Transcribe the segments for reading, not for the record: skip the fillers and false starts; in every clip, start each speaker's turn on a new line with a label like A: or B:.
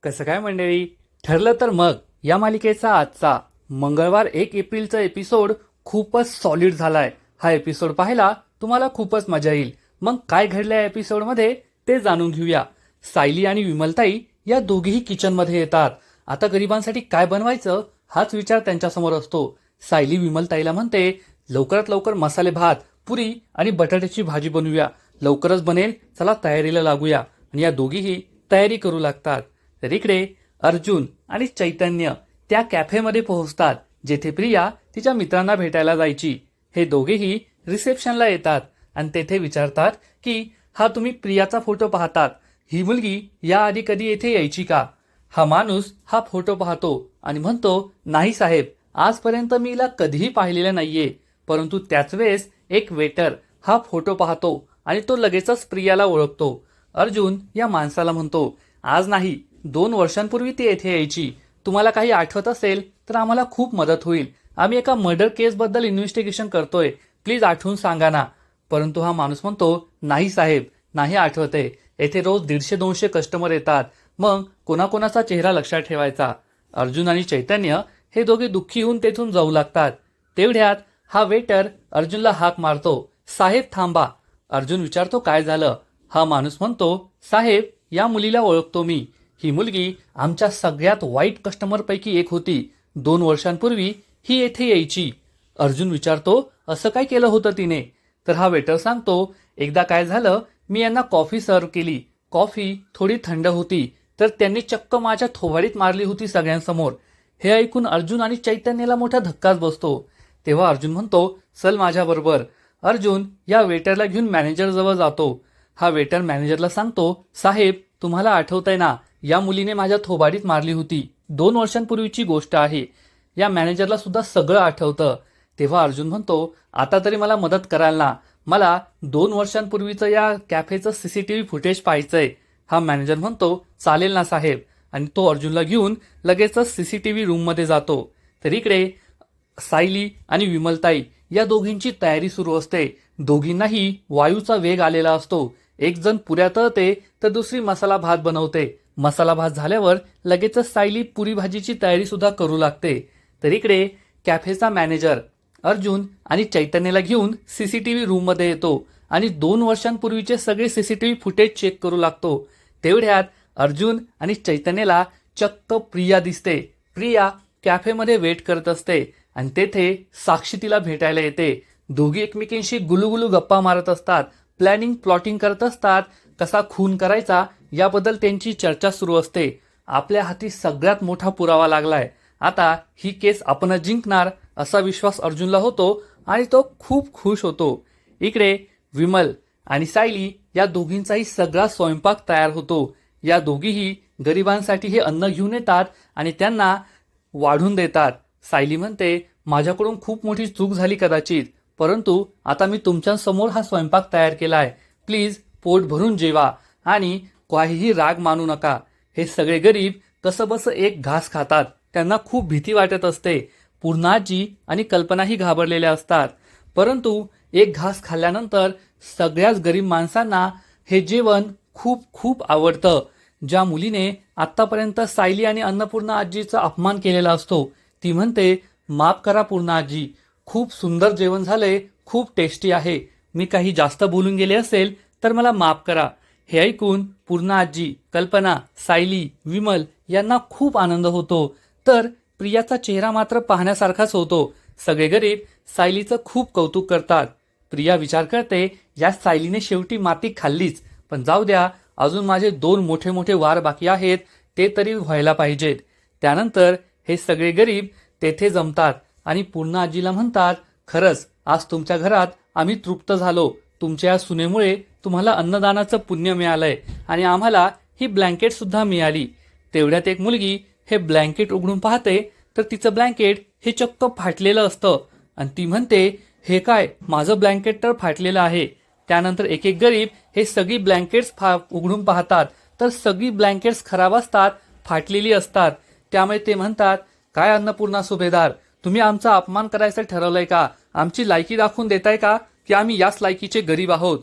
A: कसं काय मंडळी, ठरलं तर मग या मालिकेचा आजचा मंगळवार 1 एप्रिलचा एपिसोड खूपच सॉलिड झालाय. हा एपिसोड पाहायला तुम्हाला खूपच मजा येईल. मग काय घडलं या एपिसोडमध्ये ते जाणून घेऊया. सायली आणि विमलताई या दोघीही किचनमध्ये येतात. आता गरिबांसाठी काय बनवायचं हाच विचार त्यांच्यासमोर असतो. सायली विमलताईला म्हणते, लवकरात लवकर मसाले भात, पुरी आणि बटाट्याची भाजी बनवूया. लवकरच बनेल, चला तयारीला लागूया. आणि या दोघीही तयारी करू लागतात. तर इकडे अर्जुन आणि चैतन्य त्या कॅफेमध्ये पोहोचतात जेथे प्रिया तिच्या मित्रांना भेटायला जायची. हे दोघेही रिसेप्शनला येतात आणि तेथे विचारतात की हा तुम्ही प्रियाचा फोटो पाहतात, ही मुलगी याआधी कधी येथे यायची का? हा माणूस हा फोटो पाहतो आणि म्हणतो, नाही साहेब, आजपर्यंत मी हिला कधीही पाहिलेलं नाहीये. परंतु त्याच वेळेस एक वेटर हा फोटो पाहतो आणि तो लगेचच प्रियाला ओळखतो. अर्जुन या माणसाला म्हणतो, आज नाही, 2 वर्षांपूर्वी ती येथे यायची. तुम्हाला काही आठवत असेल तर आम्हाला खूप मदत होईल. आम्ही एका मर्डर केसबद्दल इन्व्हेस्टिगेशन करतोय, प्लीज आठवून सांगा ना. परंतु हा माणूस म्हणतो, नाही साहेब, नाही आठवते. येथे रोज 150-200 कस्टमर येतात, मग कोणाकोणाचा चेहरा लक्षात ठेवायचा. अर्जुन आणि चैतन्य हे दोघे दुःखी होऊन तेथून जाऊ लागतात. तेवढ्यात हा वेटर अर्जुनला हाक मारतो, साहेब थांबा. अर्जुन विचारतो, काय झालं? हा माणूस म्हणतो, साहेब, या मुलीला ओळखतो मी. ही मुलगी आमच्या सगळ्यात वाईट कस्टमरपैकी एक होती. 2 वर्षांपूर्वी ही येथे यायची. अर्जुन विचारतो, असं काय केलं होतं तिने? तर हा वेटर सांगतो, एकदा काय झालं, मी यांना कॉफी सर्व्ह केली. कॉफी थोडी थंड होती, तर त्यांनी चक्क माझ्या थोबाडीत मारली होती सगळ्यांसमोर. हे ऐकून अर्जुन आणि चैतन्याला मोठा धक्काच बसतो. तेव्हा अर्जुन म्हणतो, चल माझ्याबरोबर. अर्जुन या वेटरला घेऊन मॅनेजरजवळ जातो. हा वेटर मॅनेजरला सांगतो, साहेब, तुम्हाला आठवतंय ना, या मुलीने माझ्या थोबाडीत मारली होती. 2 वर्षांपूर्वीची गोष्ट आहे. या मॅनेजरला सुद्धा सगळं आठवतं. तेव्हा अर्जुन म्हणतो, आता तरी मला मदत कराल ना, मला 2 वर्षांपूर्वीचं या कॅफेचं CCTV फुटेज पाहायचंय. हा मॅनेजर म्हणतो, चालेल ना साहेब. आणि तो अर्जुनला घेऊन लगेचच CCTV रूममध्ये जातो. तर इकडे सायली आणि विमलताई या दोघींची तयारी सुरू असते. दोघींनाही वायूचा वेग आलेला असतो. एक जण पुऱ्या तळते तर दुसरी मसाला भात बनवते. मसाला भात झाल्यावर लगेचच सायली पुरी भाजीची तयारी सुद्धा करू लागते. तर इकडे कॅफेचा मॅनेजर अर्जुन आणि चैतन्याला घेऊन CCTV रूममध्ये येतो आणि 2 वर्षांपूर्वीचे सगळे CCTV फुटेज चेक करू लागतो. तेवढ्यात अर्जुन आणि चैतन्याला चक्क प्रिया दिसते. प्रिया कॅफेमध्ये वेट करत असते आणि तेथे साक्षी तिला भेटायला येते. दोघी एकमेकींशी गुलुगुलू गप्पा मारत असतात, प्लॉटिंग करत असतात. कसा खून करायचा याबद्दल त्यांची चर्चा सुरू असते. आपल्या हाती सगळ्यात मोठा पुरावा लागलाय, आता ही केस आपणच जिंकणार असा विश्वास अर्जुनला होतो आणि तो खूप खुश होतो. इकडे विमल आणि सायली या दोघींचाही सगळा स्वयंपाक तयार होतो. या दोघीही गरिबांसाठी हे अन्न घेऊन येतात आणि त्यांना वाढून देतात. सायली म्हणते, माझ्याकडून खूप मोठी चूक झाली कदाचित, परंतु आता मी तुमच्यासमोर हा स्वयंपाक तयार केलाय. प्लीज पोट भरून जेवा आणि काहीही राग मानू नका. हे सगळे गरीब कसंबसं एक घास खातात. त्यांना खूप भीती वाटत असते. पूर्णाजी आणि कल्पनाही घाबरलेल्या असतात. परंतु एक घास खाल्ल्यानंतर सगळ्याच गरीब माणसांना हे जेवण खूप खूप आवडतं. ज्या मुलीने आत्तापर्यंत सायली आणि अन्नपूर्णा आजीचा अपमान केलेला असतो, ती म्हणते, माफ करा पूर्णा आजी, खूप सुंदर जेवण झालंय, खूप टेस्टी आहे. मी काही जास्त बोलून गेले असेल तर मला माफ करा. हे ऐकून पूर्णा आजी, कल्पना, सायली, विमल यांना खूप आनंद होतो. तर प्रियाचा चेहरा मात्र पाहण्यासारखाच होतो. सगळे गरीब सायलीचं खूप कौतुक करतात. प्रिया विचार करते, या सायलीने शेवटी माती खाल्लीच, पण जाऊ द्या, अजून माझे 2 मोठे मोठे वार बाकी आहेत, ते तरी व्हायला पाहिजेत. त्यानंतर हे सगळे गरीब तेथे जमतात आणि पूर्णा आजीला म्हणतात, खरंच आज तुमच्या घरात आम्ही तृप्त झालो. तुमच्या या सुनेमुळे तुम्हाला अन्नदानाचं पुण्य मिळालंय आणि आम्हाला ही ब्लँकेट सुद्धा मिळाली. तेवढ्यात एक मुलगी हे ब्लँकेट उघडून पाहते तर तिचं ब्लँकेट हे चक्क फाटलेलं असतं आणि ती म्हणते, हे काय, माझं ब्लँकेट तर फाटलेलं आहे. त्यानंतर एक एक गरीब हे सगळी ब्लँकेट्स उघडून पाहतात तर सगळी ब्लँकेट्स खराब असतात, फाटलेली असतात. त्यामुळे ते म्हणतात, काय अन्नपूर्णा सुभेदार, तुम्ही आमचा अपमान करायचं ठरवलंय का? आमची लायकी दाखवून देताय का की आम्ही याच लायकीचे गरीब आहोत?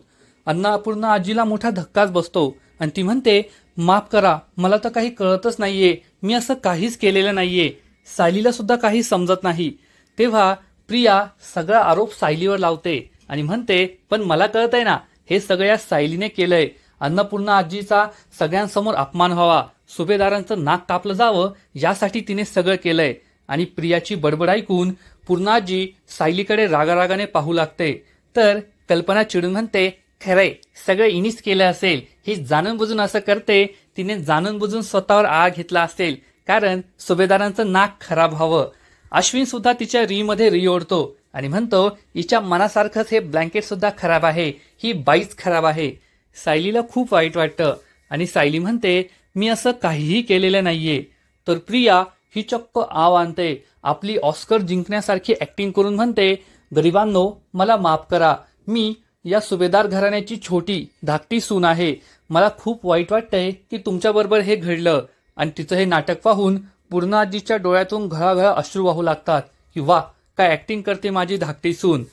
A: अन्नपूर्णा आजीला मोठा धक्काच बसतो आणि ती म्हणते, माफ करा, मला तर काही कळतच नाहीये, मी असं काहीच केलेलं नाहीये. सायलीला सुद्धा काही समजत नाही. तेव्हा प्रिया सगळा आरोप सायलीवर लावते आणि म्हणते, पण मला कळतंय ना, हे सगळं या सायलीने केलंय. अन्नपूर्णा आजीचा सगळ्यांसमोर अपमान व्हावा, सुभेदारांचं नाक कापलं जावं, यासाठी तिने सगळं केलंय. आणि प्रियाची बडबड ऐकून पूर्णा आजी सायलीकडे रागारागाने पाहू लागते. तर कल्पना चिडून म्हणते, खरंय, सगळं इनीच केलं असेल. ही जाणून बुजून असं करते, तिने जाणून बुजून स्वतःवर आळ घेतला असेल, कारण सुभेदारांचं नाक खराब व्हावं. अश्विन सुद्धा तिच्या रीमध्ये री ओढतो आणि म्हणतो, हिच्या मनासारखंच हे ब्लँकेट सुद्धा खराब आहे, ही बाईच खराब आहे. सायलीला खूप वाईट वाटतं आणि सायली म्हणते, मी असं काहीही केलेलं नाहीये. तर प्रिया ही चक्क आव आणते, आपली ऑस्कर जिंकण्यासारखी ऍक्टिंग करून म्हणते, गरिबांनो, मला माफ करा, मी या सुभेदार घराण्याची छोटी धाकटी सून आहे. मला खूप वाईट वाटतंय की तुमच्याबरोबर हे घडलं. आणि तिचं हे नाटक पाहून पूर्णा आजीच्या डोळ्यातून घळाघळा अश्रू वाहू लागतात की वा, काय ऍक्टिंग करते माझी धाकटी सून.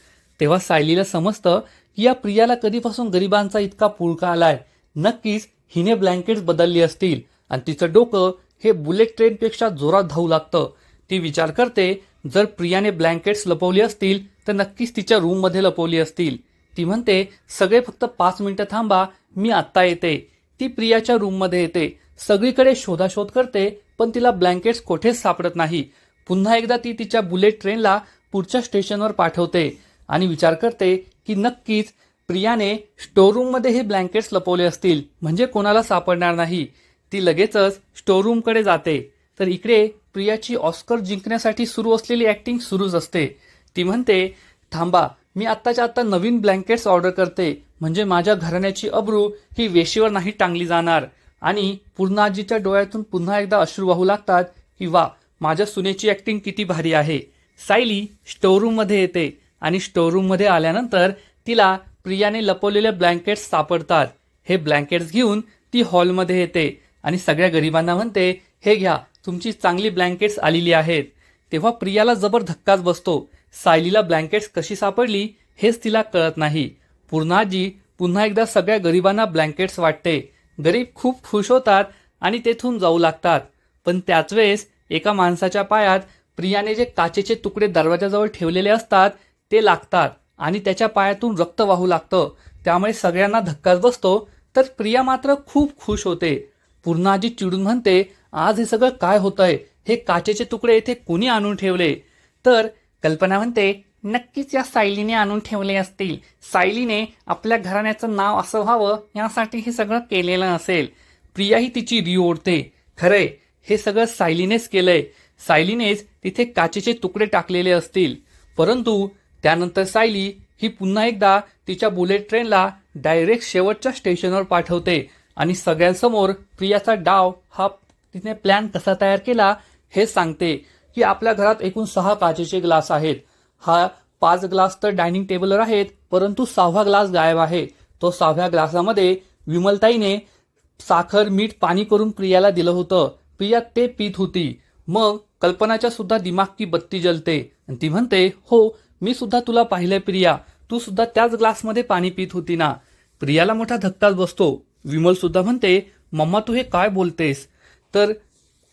A: तेव्हा सायलीला समजतं की या प्रियाला कधीपासून गरिबांचा इतका पुळका आलाय. नक्कीच हिने ब्लँकेट्स बदलली असतील आणि तिचं डोकं हे बुलेट ट्रेनपेक्षा जोरात धावू लागतं. ती विचार करते, जर प्रियाने ब्लँकेट्स लपवली असतील तर नक्कीच तिच्या रूममध्ये लपवली असतील. ती म्हणते, सगळे फक्त 5 मिनिटं थांबा, मी आत्ता येते. ती प्रियाच्या रूममध्ये येते, सगळीकडे शोधाशोध करते, पण तिला ब्लँकेट्स कोठेच सापडत नाही. पुन्हा एकदा ती तिच्या बुलेट ट्रेनला पुढच्या स्टेशनवर पाठवते आणि विचार करते की नक्कीच प्रियाने स्टोरूममध्ये हे ब्लँकेट्स लपवले असतील, म्हणजे कोणाला सापडणार नाही. ती लगेचच स्टोरूमकडे जाते. तर इकडे प्रियाची ऑस्कर जिंकण्यासाठी सुरू असलेली ऍक्टिंग सुरूच असते. ती म्हणते, थांबा, मी आत्ताच्या आत्ता नवीन ब्लँकेट्स ऑर्डर करते, म्हणजे माझ्या घराण्याची अब्रू ही वेशीवर नाही टांगली जाणार. आणि पूर्णा आजीच्या डोळ्यातून पुन्हा एकदा अश्रू वाहू लागतात की वा, माझ्या सुनेची ऍक्टिंग किती भारी आहे. सायली स्टोरूममध्ये येते आणि स्टोरूममध्ये आल्यानंतर तिला प्रियाने लपवलेले ब्लँकेट्स सापडतात. हे ब्लँकेट्स घेऊन ती हॉलमध्ये येते आणि सगळ्या गरिबांना म्हणते, हे घ्या, तुमची चांगली ब्लँकेट्स आलेली आहेत. तेव्हा प्रियाला जबर धक्काच बसतो. सायलीला ब्लँकेट्स कशी सापडली हेच तिला कळत नाही. पूर्णा आजी पुन्हा एकदा सगळ्या गरिबांना ब्लँकेट्स वाटते. गरीब खूप खुश होतात आणि तेथून जाऊ लागतात. पण त्याच वेळेस एका माणसाच्या पायात प्रियाने जे काचेचे तुकडे दरवाजाजवळ ठेवलेले असतात ते लागतात आणि त्याच्या पायातून रक्त वाहू लागतं. त्यामुळे सगळ्यांना धक्काच बसतो. तर प्रिया मात्र खूप खुश होते. पूर्णा आजी चिडून म्हणते, आज हे सगळं काय होतंय, हे काचेचे तुकडे इथे कोणी आणून ठेवले. तर कल्पना म्हणते, नक्कीच या सायलीने आणून ठेवले असतील. सायलीने आपल्या घराण्याचं नाव असं व्हावं यासाठी हे सगळं केलेलं असेल. प्रियाही तिची री ओढते, खरंय, हे सगळं सायलीनेच केलंय. सायलीनेच तिथे काचेचे तुकडे टाकलेले असतील. परंतु त्यानंतर सायली ही पुन्हा एकदा तिच्या बुलेट ट्रेनला डायरेक्ट शेवटच्या स्टेशनवर पाठवते आणि सगळ्यांसमोर प्रियाचा डाव हा तिने प्लॅन कसा तयार केला हे सांगते की आपल्या घरात एकूण 6 काचेचे ग्लास आहेत. हा 5 ग्लास तर डायनिंग टेबलवर आहेत, परंतु 6वा ग्लास गायब आहे. तो 6व्या ग्लासामध्ये विमलताईने साखर, मीठ, पाणी करून प्रियाला दिलं होतं. प्रिया ते पीत होती. मग कल्पनाच्या सुद्धा दिमाग की बत्ती जलते आणि ती म्हणते, हो, मी सुद्धा तुला पाहिलंय प्रिया, तू सुद्धा त्याच ग्लासमध्ये पाणी पीत होती ना. प्रियाला मोठा धक्काच बसतो. विमल सुद्धा म्हणते, मम्मा तू हे काय बोलतेस. तर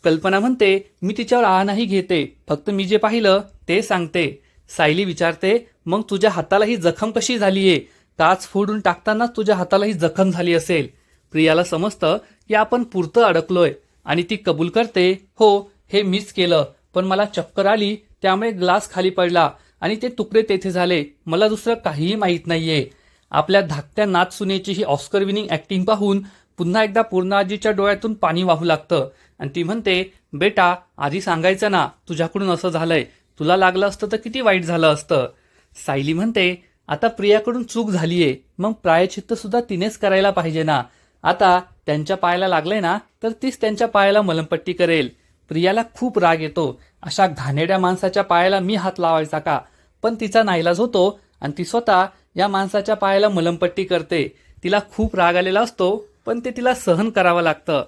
A: कल्पना म्हणते, मी तिच्यावर आळ नाही घेते, फक्त मी जे पाहिलं ते सांगते. सायली विचारते, मग तुझ्या हाताला ही जखम कशी झालीये. काच फोडून टाकतानाच तुझ्या हाताला ही जखम झाली असेल. प्रियाला समजतं की आपण पुरतं अडकलोय आणि ती कबूल करते, हो, हे मीच केलं, पण मला चक्कर आली, त्यामुळे ग्लास खाली पडला आणि ते तुकडे तेथे झाले. मला दुसरं काहीही माहीत नाहीये. आपल्या धाकट्या नाचसुनेची ही ऑस्कर विनिंग ऍक्टिंग पाहून पुन्हा एकदा पूर्णा आजीच्या डोळ्यातून पाणी वाहू लागतं आणि ती म्हणते, बेटा, आधी सांगायचं ना, तुझ्याकडून असं झालंय, तुला लागलं असतं तर किती वाईट झालं असतं. सायली म्हणते, आता प्रियाकडून चूक झालीये, मग प्रायश्चित्त सुद्धा तिनेच करायला पाहिजे ना. आता त्यांच्या पायाला लागलंय ना, तर तीच त्यांच्या पायाला मलमपट्टी करेल. प्रियाला खूप राग येतो, अशा घाणेरड्या माणसाच्या पायाला मी हात लावायचा का. पण तिचा नाईलाज होतो आणि ती स्वतः या माणसाच्या पायाला मलमपट्टी करते. तिला खूप राग आलेला असतो, पण ते तिला सहन करावं लागतं.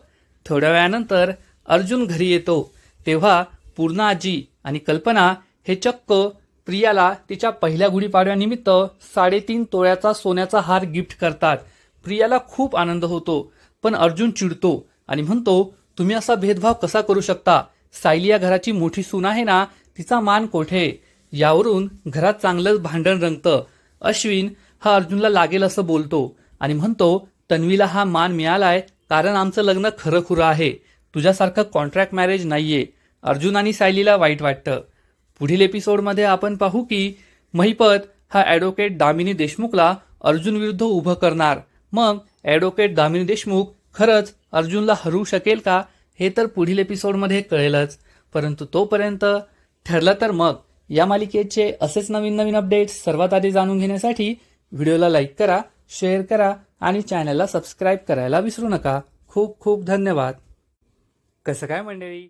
A: थोड्या वेळानंतर अर्जुन घरी येतो. तेव्हा पूर्णा आजी आणि कल्पना हे चक्क प्रियाला तिच्या पहिल्या गुढीपाडव्यानिमित्त 3.5 तोळ्याचा सोन्याचा हार गिफ्ट करतात. प्रियाला खूप आनंद होतो. पण अर्जुन चिडतो आणि म्हणतो, तुम्ही असा भेदभाव कसा करू शकता? सायली या घराची मोठी सून आहे ना, तिचा मान कोठे? यावरून घरात चांगलंच भांडण रंगतं. अश्विन हा अर्जुनला लागेल असं बोलतो आणि म्हणतो, तन्वीला हा मान मिळालाय कारण आमचं लग्न खरं खुरं आहे, तुझ्यासारखं कॉन्ट्रॅक्ट मॅरेज नाहीये. अर्जुन आणि सायलीला वाईट वाटतं. पुढील एपिसोडमध्ये आपण पाहू की महिपत हा ॲडव्होकेट दामिनी देशमुखला अर्जुन विरुद्ध उभं करणार. मग ॲडव्होकेट दामिनी देशमुख खरंच अर्जुनला हरवू शकेल का, हे तर पुढील एपिसोडमध्ये कळेलच. परंतु तोपर्यंत ठरलं तर मग या मालिकेचे असेच नवीन नवीन अपडेट्स सर्वात आधी जाणून घेण्यासाठी व्हिडिओला लाईक करा, शेअर करा आणि चॅनलला सबस्क्राईब करायला विसरू नका. खूप खूप धन्यवाद. कसं काय मंडळी?